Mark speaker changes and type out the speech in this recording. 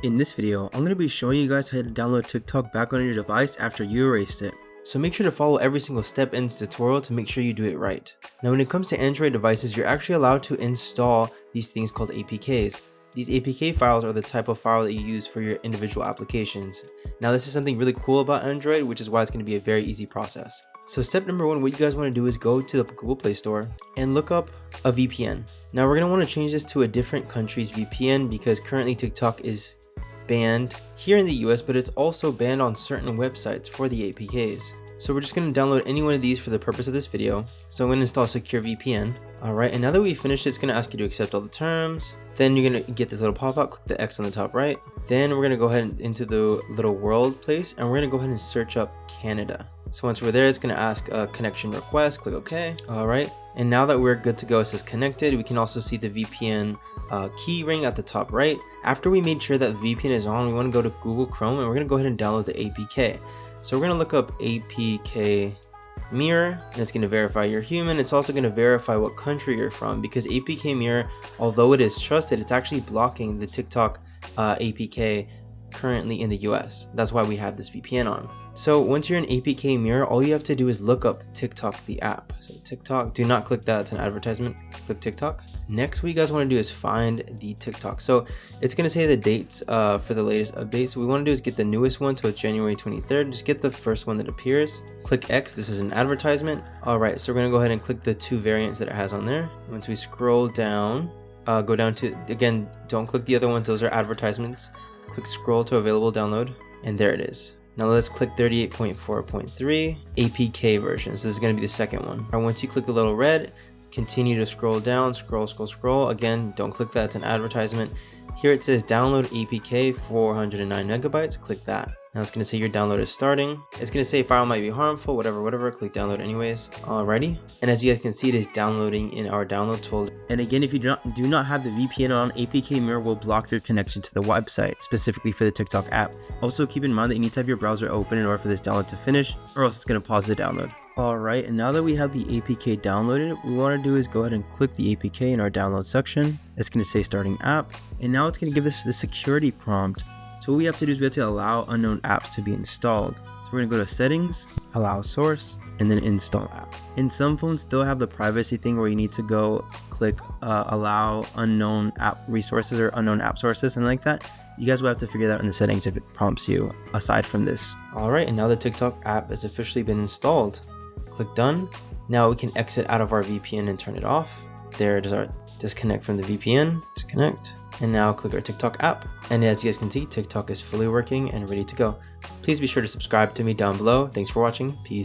Speaker 1: In this video, I'm going to be showing you guys how to download TikTok back on your device after you erased it. So make sure to follow every single step in this tutorial to make sure you do it right. Now when it comes to Android devices, you're actually allowed to install these things called APKs. These APK files are the type of file that you use for your individual applications. Now this is something really cool about Android, which is why it's going to be a very easy process. So step number one, what you guys want to do is go to the Google Play Store and look up a VPN. Now we're going to want to change this to a different country's VPN because currently TikTok is banned here in the US, but it's also banned on certain websites for the APKs. So we're just going to download any one of these for the purpose of this video. So I'm going to install Secure VPN. Alright, and now that we've finished, it's going to ask you to accept all the terms. Then you're going to get this little pop-up, click the X on the top right. Then we're going to go ahead and into the little world place, and we're going to go ahead and search up Canada. So once we're there, it's going to ask a connection request, click OK. Alright, and now that we're good to go, it says connected. We can also see the VPN key ring at the top right. After we made sure that the VPN is on, we want to go to Google Chrome and we're going to go ahead and download the APK. So we're going to look up APK Mirror, and it's going to verify you're human. It's also going to verify what country you're from, because APK Mirror, although it is trusted, it's actually blocking the TikTok APK currently in the US. That's why we have this VPN on. So once you're in APK Mirror, all you have to do is look up TikTok, the app. So TikTok, do not click that, it's an advertisement. Click TikTok. Next, what you guys want to do is find the TikTok. So it's going to say the dates for the latest updates. So what we want to do is get the newest one, so it's January 23rd. Just get the first one that appears. Click X, this is an advertisement. All right, so we're going to go ahead and click the two variants that it has on there. Once we scroll down, go down to, again, don't click the other ones, those are advertisements. Click scroll to available download, and there it is. Now let's click 38.4.3 APK version. So this is going to be the second one. And once you click the little red, continue to scroll down, scroll. Again, don't click that, it's an advertisement. Here it says download APK 409 megabytes. Click that. Now it's going to say your download is starting. It's going to say file might be harmful, whatever. Click download anyways. Alrighty. And as you guys can see, it is downloading in our downloads folder. And again, if you do not have the VPN on, APK Mirror will block your connection to the website, specifically for the TikTok app. Also keep in mind that you need to have your browser open in order for this download to finish, or else it's going to pause the download. Alright, and now that we have the APK downloaded, what we want to do is go ahead and click the APK in our download section. It's going to say starting app, and now it's going to give us the security prompt. So what we have to do is we have to allow unknown apps to be installed. So we're going to go to settings, allow source, and then install app. And some phones still have the privacy thing where you need to go click allow unknown app resources or unknown app sources, something like that. You guys will have to figure that out in the settings if it prompts you aside from this. Alright, and now the TikTok app has officially been installed. Click done. Now we can exit out of our VPN and turn it off. There it is, our disconnect from the VPN, disconnect. And now click our TikTok app. And as you guys can see, TikTok is fully working and ready to go. Please be sure to subscribe to me down below. Thanks for watching. Peace.